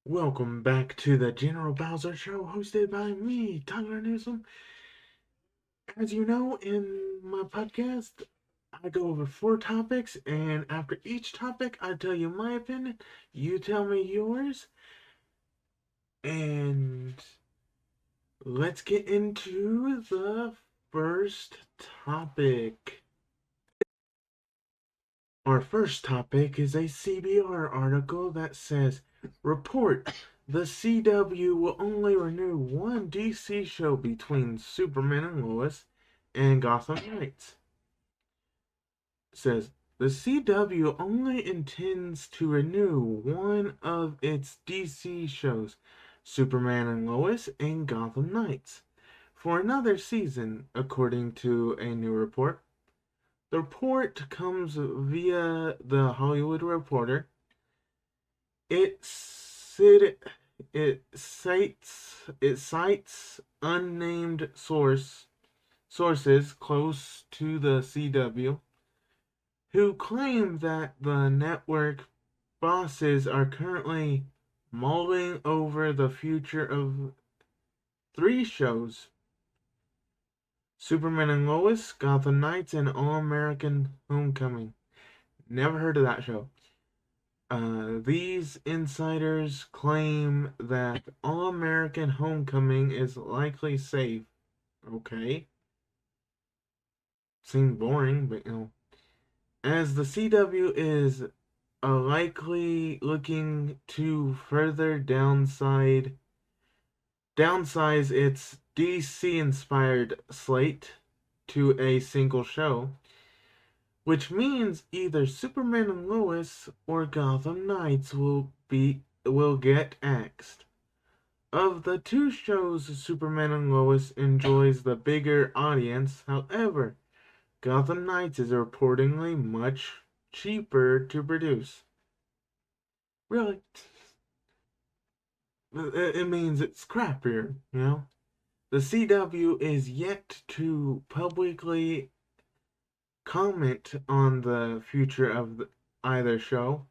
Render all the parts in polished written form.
Welcome back to the General Bowser Show, hosted by me, TylerTron. As you know, in my podcast, I go over 4 topics, and after each topic, I tell you my opinion, you tell me yours, and let's get into the first topic. Our first topic is a CBR article that says, Report, the CW will only renew one DC show between Superman and Lois and Gotham Knights. It says, the CW only intends to renew one of its DC shows, Superman and Lois and Gotham Knights, for another season, according to a new report. The report comes via The Hollywood Reporter. It said it cites unnamed sources close to the CW who claim that the network bosses are currently mulling over the future of 3 shows: Superman and Lois, Gotham Knights, and All American Homecoming. Never heard of that show. These insiders claim that All American Homecoming is likely safe. Okay. Seems boring, but As the CW is likely looking to further downsize its DC inspired slate to a single show, which means either Superman and Lois or Gotham Knights will get axed. Of the 2 shows, Superman and Lois enjoys the bigger audience. However, Gotham Knights is reportedly much cheaper to produce. Really? It means it's crappier. The CW is yet to publicly comment on the future of either show,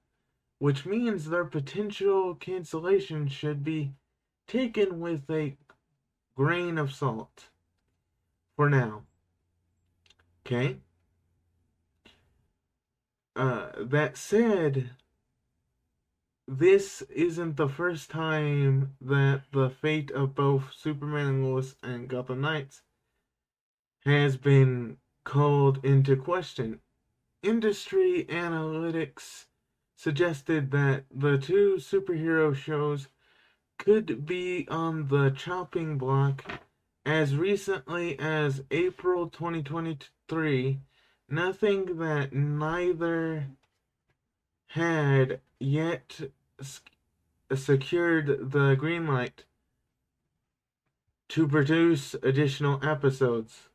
which means their potential cancellation should be taken with a grain of salt for now. Okay? That said, this isn't the first time that the fate of both Superman and Lois and Gotham Knights has been called into question. Industry analytics suggested that the 2 superhero shows could be on the chopping block as recently as April 2023, nothing that neither had yet secured the green light to produce additional episodes.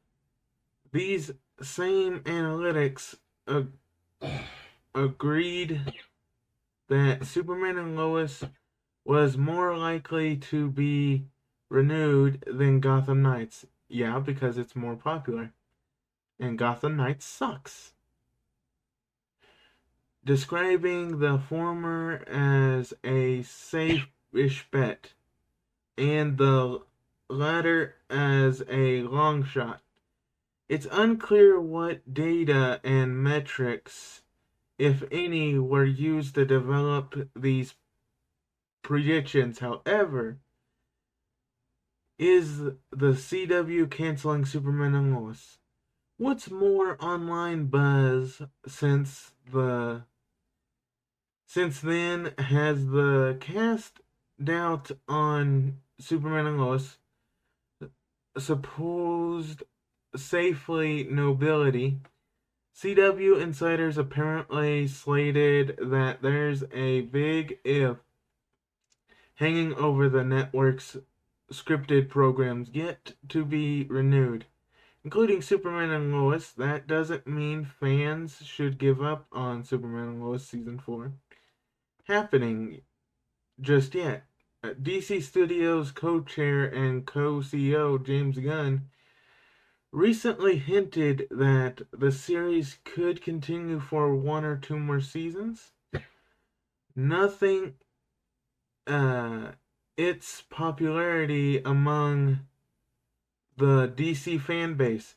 These same analytics agreed that Superman and Lois was more likely to be renewed than Gotham Knights. Yeah, because it's more popular. And Gotham Knights sucks. Describing the former as a safe-ish bet and the latter as a long shot. It's unclear what data and metrics, if any, were used to develop these predictions. However, is the CW canceling Superman and Lois? What's more online buzz since then has the cast doubt on Superman and Lois, supposed safely nobility. CW insiders apparently slated that there's a big if hanging over the network's scripted programs yet to be renewed, including Superman and Lois. That doesn't mean fans should give up on Superman and Lois Season 4 happening just yet. DC Studios co-chair and co-CEO James Gunn recently hinted that the series could continue for 1 or 2 more seasons. Nothing uh, its popularity among the DC fan base.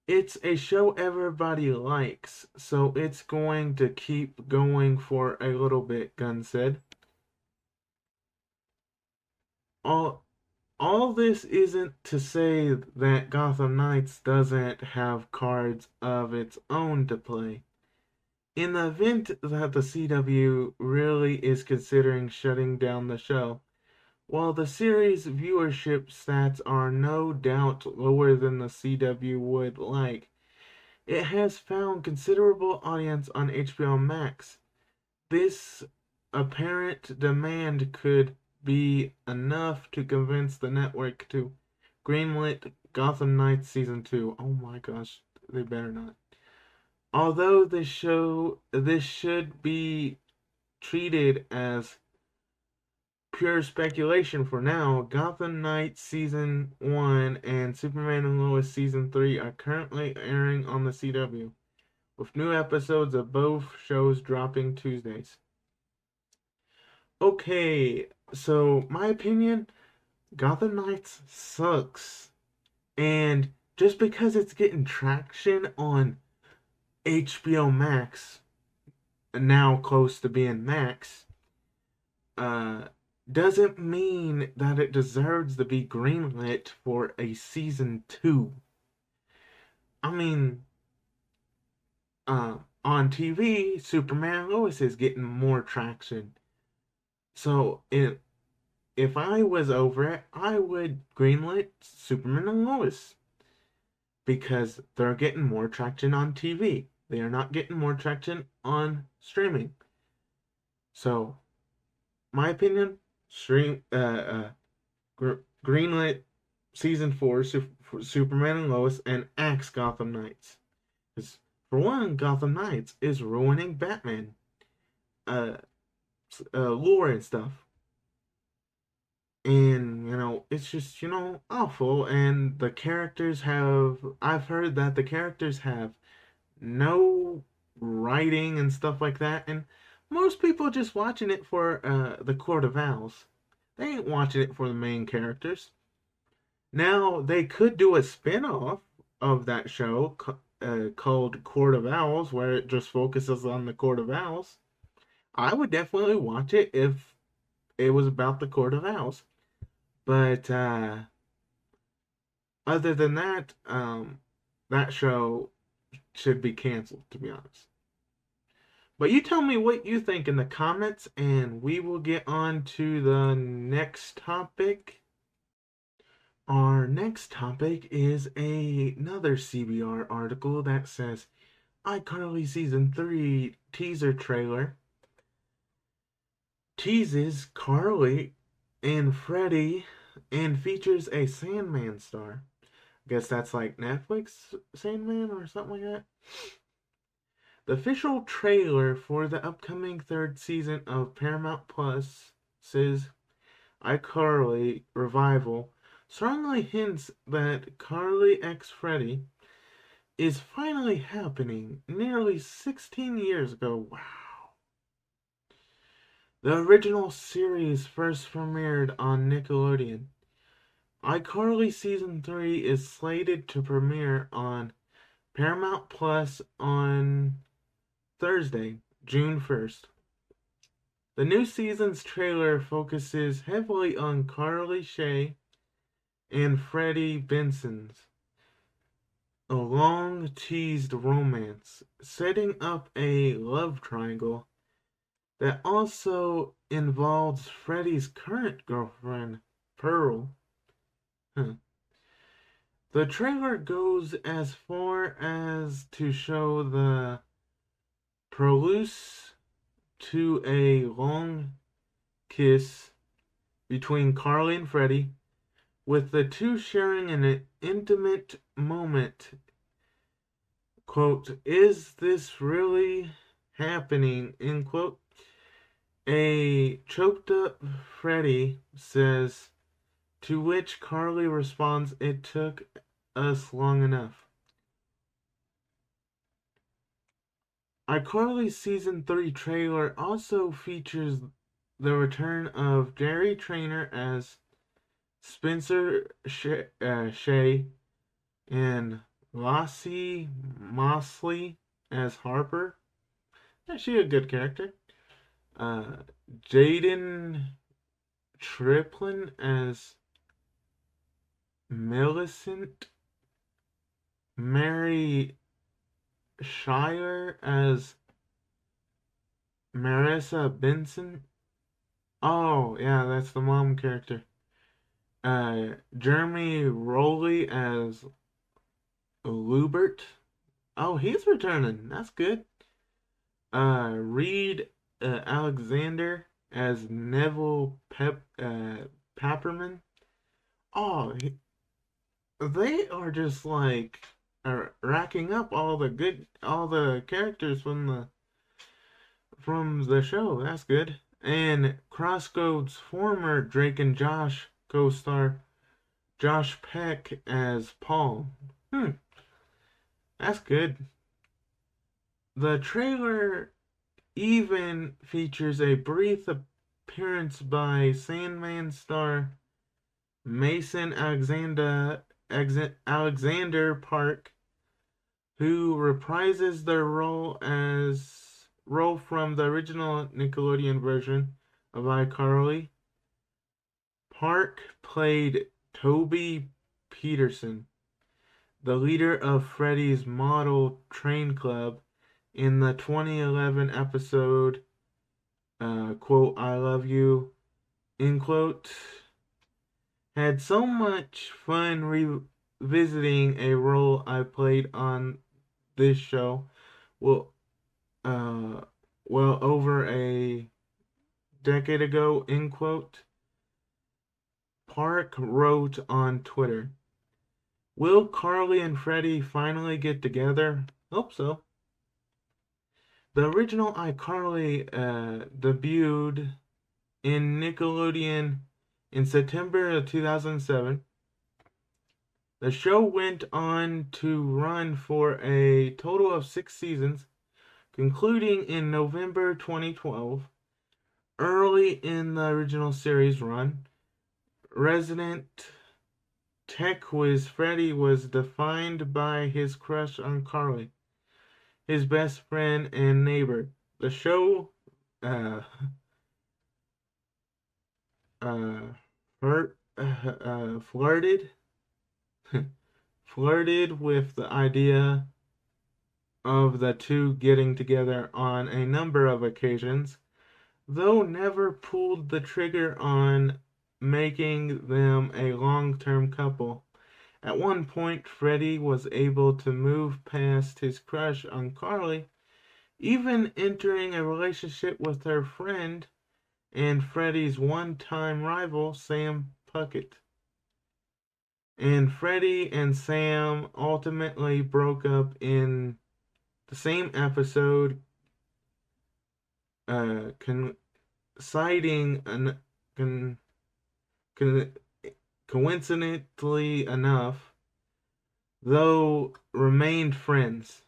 It's a show everybody likes, so it's going to keep going for a little bit, Gunn said. All, all this isn't to say that Gotham Knights doesn't have cards of its own to play. In the event that the CW really is considering shutting down the show, while the series' viewership stats are no doubt lower than the CW would like, it has found considerable audience on HBO Max. This apparent demand could be enough to convince the network to greenlit Gotham Knights Season 2. Oh my gosh, they better not. Although this should be treated as pure speculation for now, Gotham Knights Season 1 and Superman and Lois Season 3 are currently airing on the CW, with new episodes of both shows dropping Tuesdays. Okay, so my opinion, Gotham Knights sucks. And just because it's getting traction on HBO Max, now close to being Max, uh, doesn't mean that it deserves to be greenlit for a season 2. I mean, on TV, Superman and Lois is getting more traction. So if I was over it, I would greenlit Superman and Lois because they're getting more traction on TV. They are not getting more traction on streaming. So, my opinion, greenlit season 4 Superman and Lois and axe Gotham Knights. Because for one, Gotham Knights is ruining Batman uh, lore and stuff. And it's just awful. And the characters I've heard that the characters have no writing and stuff like that, and most people just watching it for the Court of Owls. They ain't watching it for the main characters. Now they could do a spin-off of that show called Court of Owls, where it just focuses on the Court of Owls. I would definitely watch it if it was about the Court of Owls. But other than that, that show should be canceled, to be honest. But you tell me what you think in the comments, and we will get on to the next topic. Our next topic is another CBR article that says iCarly Season 3 teaser trailer teases Carly and Freddie and features a Sandman star. I guess that's like Netflix Sandman or something like that. The official trailer for the upcoming third season of Paramount Plus says iCarly revival strongly hints that Carly x Freddie is finally happening nearly 16 years ago. Wow. The original series first premiered on Nickelodeon. iCarly Season 3 is slated to premiere on Paramount Plus on Thursday, June 1st. The new season's trailer focuses heavily on Carly Shay and Freddie Benson's a long-teased romance, setting up a love triangle that also involves Freddie's current girlfriend, Pearl. The trailer goes as far as to show the prelude to a long kiss between Carly and Freddie, with the two sharing an intimate moment. Quote, "Is this really happening?" End quote. A choked up Freddie says, to which Carly responds, "It took us long enough." iCarly Season 3 trailer also features the return of Jerry Trainer as Spencer Shea and Lassie Mosley as Harper. Yeah, she a good character. Uh, Jaden Triplin as Millicent. Mary Shire as Marissa Benson. Oh, yeah, that's the mom character. Jeremy Rowley as Lubert. Oh, he's returning. That's good. Reed Alexander as Neville Papperman. Oh, they are just like racking up all the characters from the show. That's good. And Crosscode's former Drake and Josh co-star Josh Peck as Paul. That's good. The trailer even features a brief appearance by Sandman star Mason Alexander Park, who reprises their role from the original Nickelodeon version of iCarly. Park played Toby Peterson, the leader of Freddie's model train club, in the 2011 episode, quote, I love you, end quote. Had so much fun revisiting a role I played on this show. Well, over a decade ago, end quote. Park wrote on Twitter, will Carly and Freddie finally get together? Hope so. The original iCarly debuted in Nickelodeon in September of 2007. The show went on to run for a total of 6 seasons, concluding in November 2012. Early in the original series run, resident tech whiz Freddie was defined by his crush on Carly, his best friend and neighbor. The show uh, flirted flirted with the idea of the two getting together on a number of occasions, though never pulled the trigger on making them a long-term couple. At one point, Freddie was able to move past his crush on Carly, even entering a relationship with her friend and Freddie's one-time rival, Sam Puckett. And Freddie and Sam ultimately broke up in the same episode, coinciding coincidentally enough, though remained friends.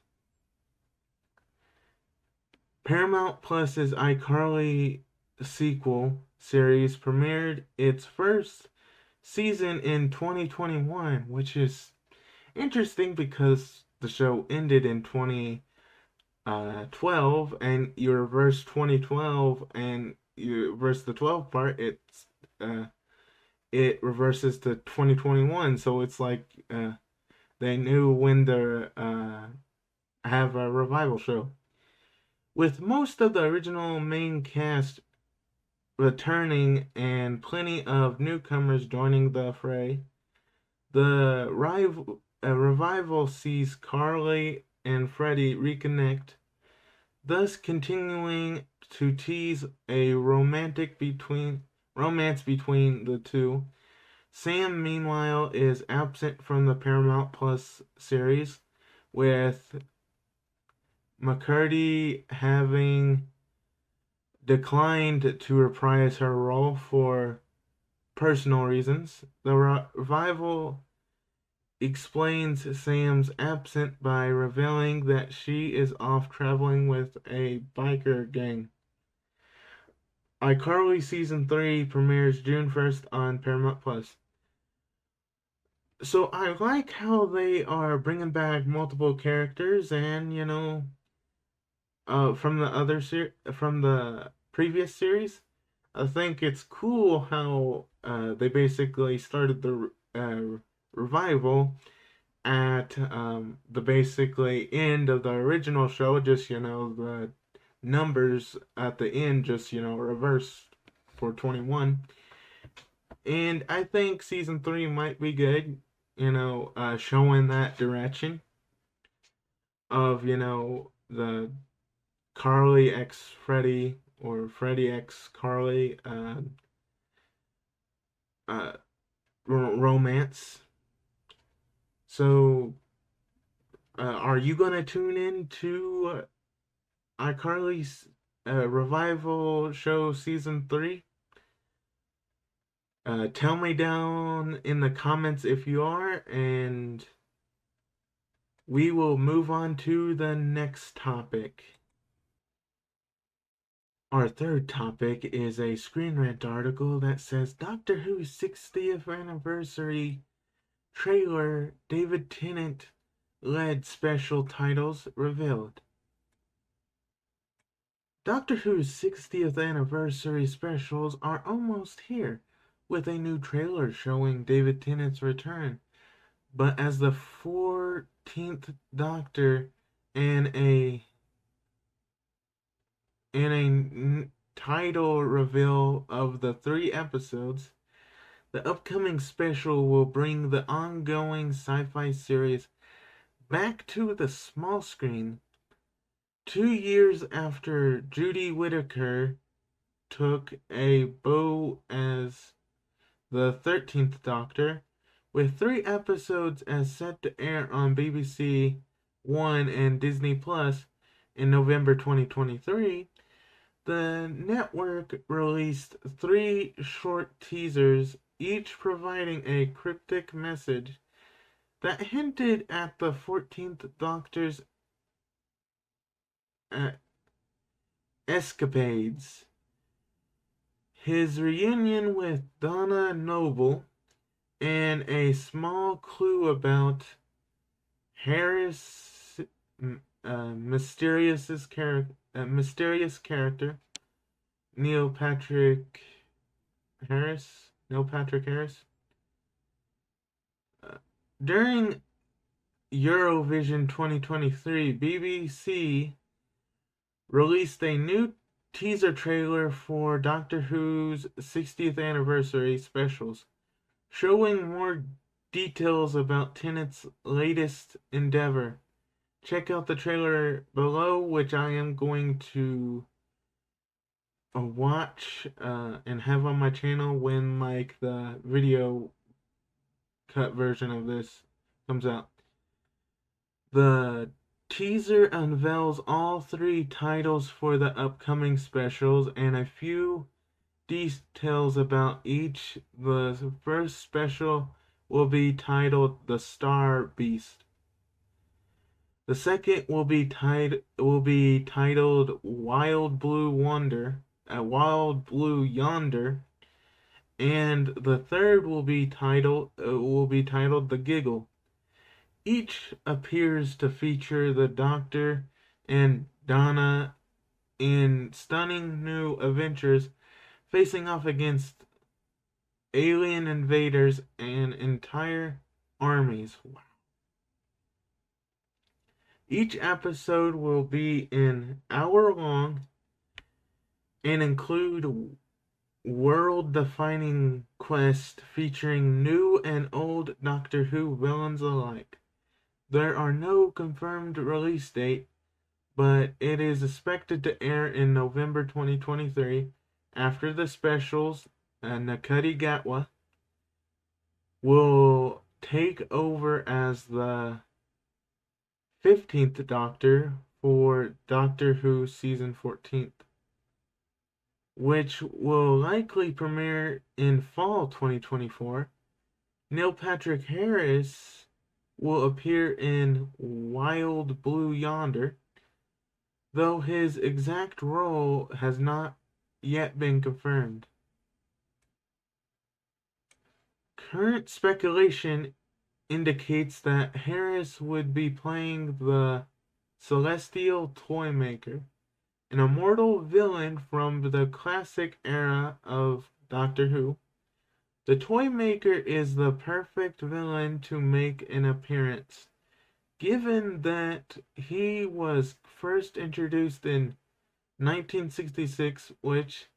Paramount Plus's iCarly sequel series premiered its first season in 2021, which is interesting because the show ended in 2012, and you reverse 2012 and you reverse the 12 part, it reverses to 2021. So it's like they knew when to have a revival show. With most of the original main cast returning and plenty of newcomers joining the fray, the revival sees Carly and Freddie reconnect, thus continuing to tease a romance between the two. Sam, meanwhile, is absent from the Paramount Plus series, with McCurdy having declined to reprise her role for personal reasons. The revival explains Sam's absence by revealing that she is off traveling with a biker gang. iCarly Season 3 premieres June 1st on Paramount Plus. So I like how they are bringing back multiple characters and, from from the previous series. I think it's cool how they basically started the revival at the basically end of the original show. Just the numbers at the end just reversed for 21. And I think season 3 might be good. Showing that direction of the Carly x Freddie or Freddie x Carly uh, romance. So, are you gonna tune in to iCarly's revival show season 3? Tell me down in the comments if you are, and we will move on to the next topic. Our third topic is a Screen Rant article that says Doctor Who's 60th anniversary trailer David Tennant-Led special titles revealed. Doctor Who's 60th anniversary specials are almost here, with a new trailer showing David Tennant's return, but as the 14th Doctor and a title reveal of the 3 episodes. The upcoming special will bring the ongoing sci-fi series back to the small screen 2 years after Judy Whittaker took a bow as the 13th Doctor, with 3 episodes as set to air on BBC One and Disney Plus in November 2023. The network released 3 short teasers, each providing a cryptic message that hinted at the 14th Doctor's escapades, his reunion with Donna Noble, and a small clue about Harris' mysterious character, Neil Patrick Harris. During Eurovision 2023, BBC released a new teaser trailer for Doctor Who's 60th anniversary specials, showing more details about Tennant's latest endeavor. Check out the trailer below, which I am going to watch and have on my channel when the video cut version of this comes out. The teaser unveils all 3 titles for the upcoming specials and a few details about each. The first special will be titled The Star Beast. The second will be titled Wild Blue Yonder, and the third will be titled The Giggle. Each appears to feature the Doctor and Donna in stunning new adventures, facing off against alien invaders and entire armies. Wow. Each episode will be an hour long and include world-defining quests featuring new and old Doctor Who villains alike. There are no confirmed release date, but it is expected to air in November 2023. After the specials, Nakudi Gatwa will take over as the 15th Doctor for Doctor Who Season 14, which will likely premiere in fall 2024. Neil Patrick Harris will appear in Wild Blue Yonder, though his exact role has not yet been confirmed. Current speculation indicates that Harris would be playing the Celestial Toymaker, an immortal villain from the classic era of Doctor Who. The Toymaker is the perfect villain to make an appearance, given that he was first introduced in 1966, which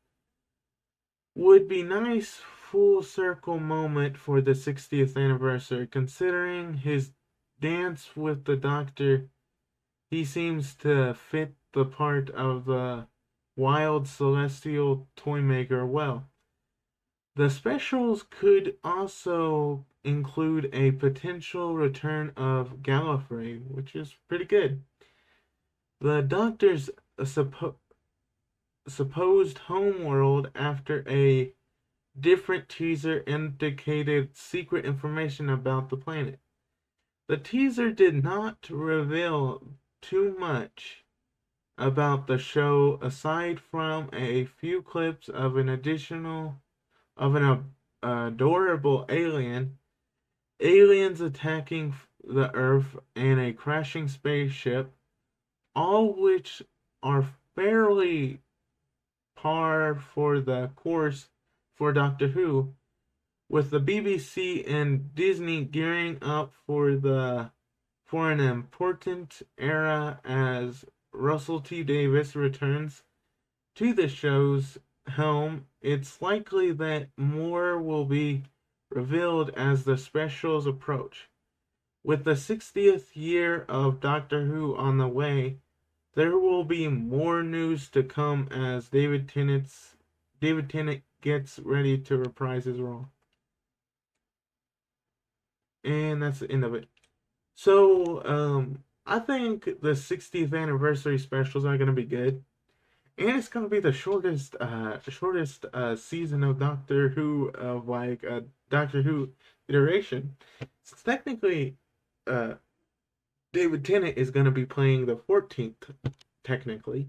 would be nice full circle moment for the 60th anniversary. Considering his dance with the Doctor, he seems to fit the part of the wild celestial toymaker well. The specials could also include a potential return of Gallifrey, which is pretty good. The Doctor's supposed homeworld, after a different teaser indicated secret information about the planet. The teaser did not reveal too much about the show aside from a few clips of an adorable aliens attacking the Earth, and a crashing spaceship, all which are fairly par for the course for Doctor Who, with the BBC and Disney gearing up for an important era as Russell T Davies returns to the show's helm. It's likely that more will be revealed as the specials approach. With the 60th year of Doctor Who on the way, there will be more news to come as David Tennant gets ready to reprise his role. And that's the end of it. So, I think the 60th anniversary specials are gonna be good, and it's gonna be the shortest season of Doctor Who of Doctor Who iteration. So technically, uh, David Tennant is gonna be playing the 14th, technically,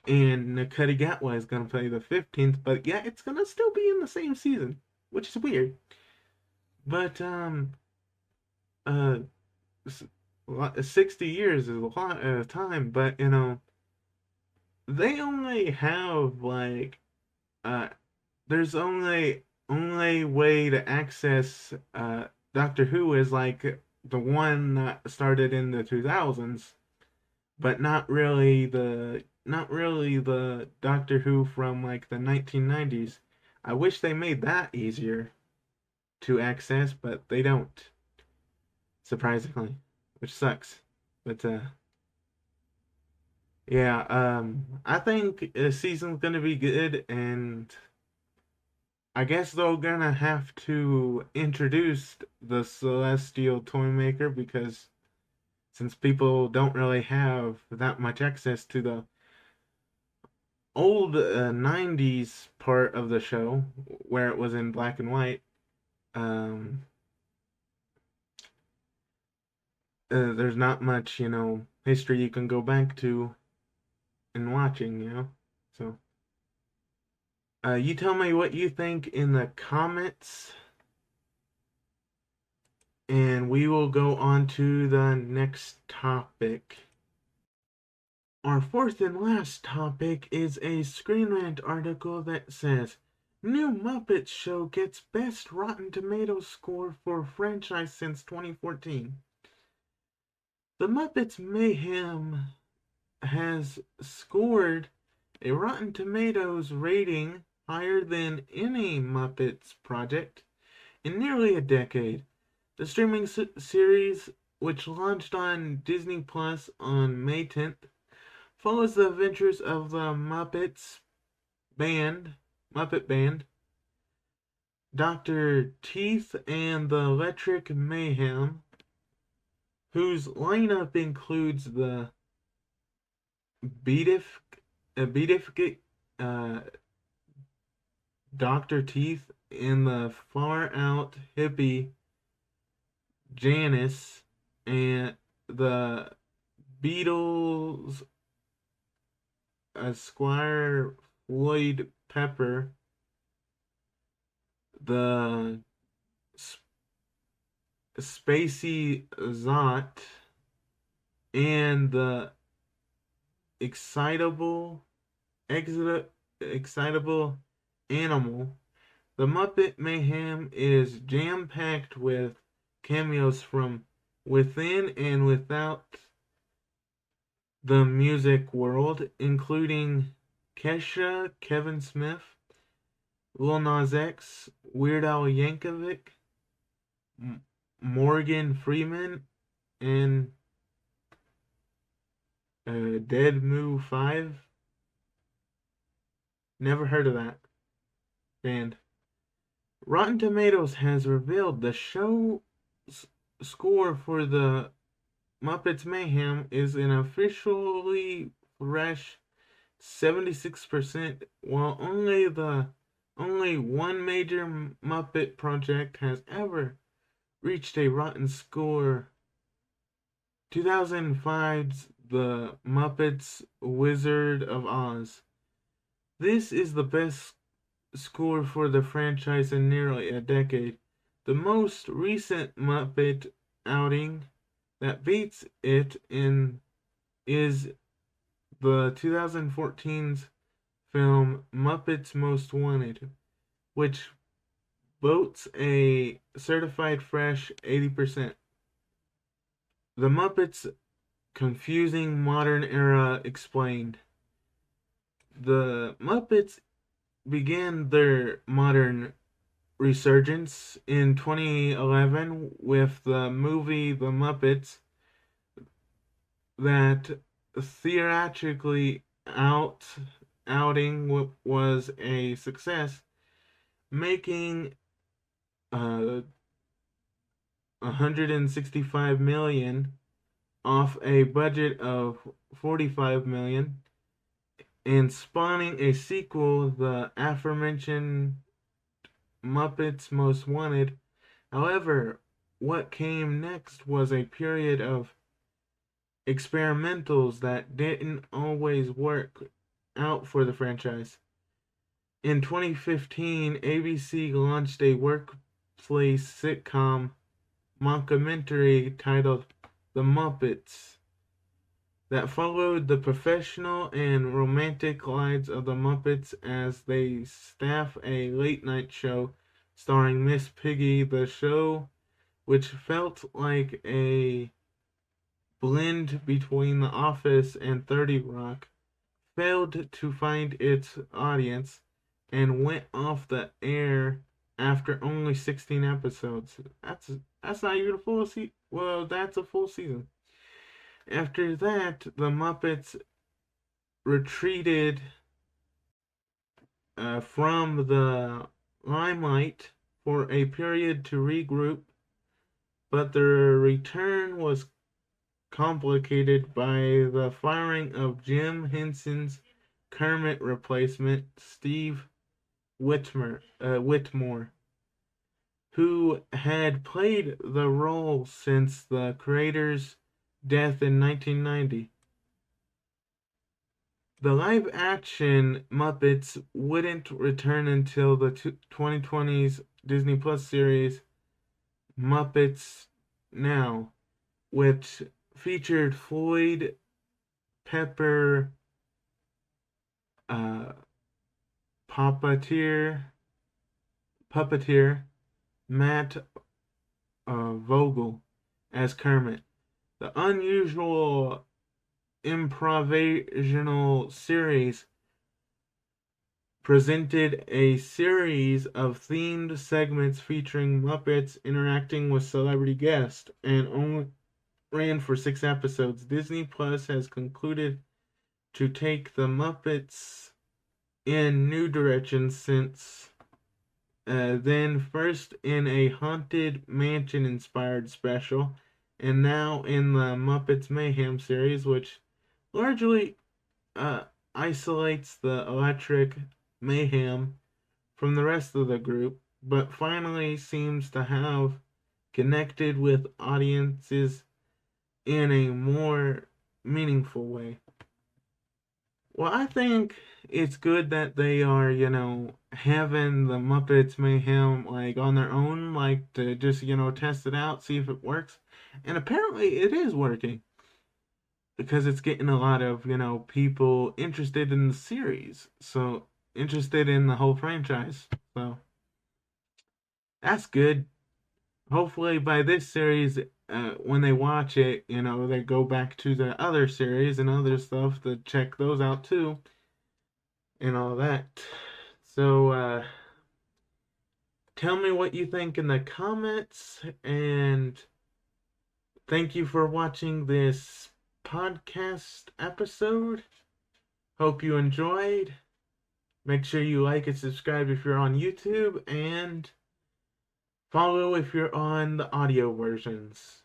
and Ncuti Gatwa is gonna play the 15th. But yeah, it's gonna still be in the same season, which is weird. But uh 60 years is a lot of time, but they only have uh there's only way to access Doctor Who is like the one that started in the 2000s, but not really the Doctor Who from like the 1990s. I wish they made that easier to access, but they don't, surprisingly, which sucks. But yeah, I think the season's gonna be good, and I guess they're gonna have to introduce the Celestial Toymaker, because since people don't really have that much access to the old 90s part of the show where it was in black and white, um, there's not much, history you can go back to in watching. So, you tell me what you think in the comments, and we will go on to the next topic. Our fourth and last topic is a Screen Rant article that says, New Muppets show gets best Rotten Tomatoes score for franchise since 2014. The Muppets Mayhem has scored a Rotten Tomatoes rating higher than any Muppets project in nearly a decade. The streaming series, which launched on Disney Plus on May 10th, follows the adventures of the Muppet Band, Dr. Teeth and the Electric Mayhem, whose lineup includes the beatific Dr. Teeth and the far out hippie Janice, and the Beatles Esquire Floyd Pepper, the Spacey Zot, and the excitable, excitable animal. The Muppet Mayhem is jam-packed with cameos from within and without the music world, including Kesha, Kevin Smith, Lil Nas X, Weird Al Yankovic, Morgan Freeman, and Dead Moo 5. Never heard of that band. Rotten Tomatoes has revealed the show's score for the Muppets Mayhem is an officially fresh 76%, while only one major Muppet project has ever reached a rotten score. 2005's The Muppets Wizard of Oz. This is the best score for the franchise in nearly a decade. The most recent Muppet outing that beats it is the 2014's film Muppets Most Wanted, which boasts a certified fresh 80%. The Muppets Confusing Modern Era Explained. The Muppets began their modern resurgence in 2011 with the movie The Muppets that theatrically outing was a success, making 165 million off a budget of 45 million and spawning a sequel, the aforementioned Muppets Most Wanted. However, what came next was a period of experimentals that didn't always work out for the franchise. In 2015, ABC launched a workplace sitcom mockumentary titled The Muppets that followed the professional and romantic lives of the Muppets as they staff a late-night show starring Miss Piggy. The show, which felt like a blend between The Office and 30 Rock, failed to find its audience and went off the air after only 16 episodes. That's not even a full season. Well, that's a full season. After that, the Muppets retreated from the limelight for a period to regroup, but their return was complicated by the firing of Jim Henson's Kermit replacement, Steve Whitmore, who had played the role since the creator's death in 1990. The live-action Muppets wouldn't return until the 2020's Disney Plus series Muppets Now, which featured Floyd Pepper, puppeteer Matt Vogel as Kermit. The unusual improvisational series presented a series of themed segments featuring Muppets interacting with celebrity guests and only ran for 6 episodes. Disney Plus has concluded to take the Muppets in new directions since then, first in a Haunted Mansion inspired special, and now in the Muppets Mayhem series, which largely isolates the Electric Mayhem from the rest of the group, but finally seems to have connected with audiences in a more meaningful way. Well, I think it's good that they are, having the Muppets Mayhem like on their own, like to just, test it out, see if it works. And apparently it is working because it's getting a lot of, people interested in the series. So interested in the whole franchise. So that's good. Hopefully by this series, when they watch it, they go back to the other series and other stuff to check those out too and all that. So, tell me what you think in the comments, and thank you for watching this podcast episode. Hope you enjoyed. Make sure you like and subscribe if you're on YouTube, and follow if you're on the audio versions.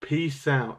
Peace out.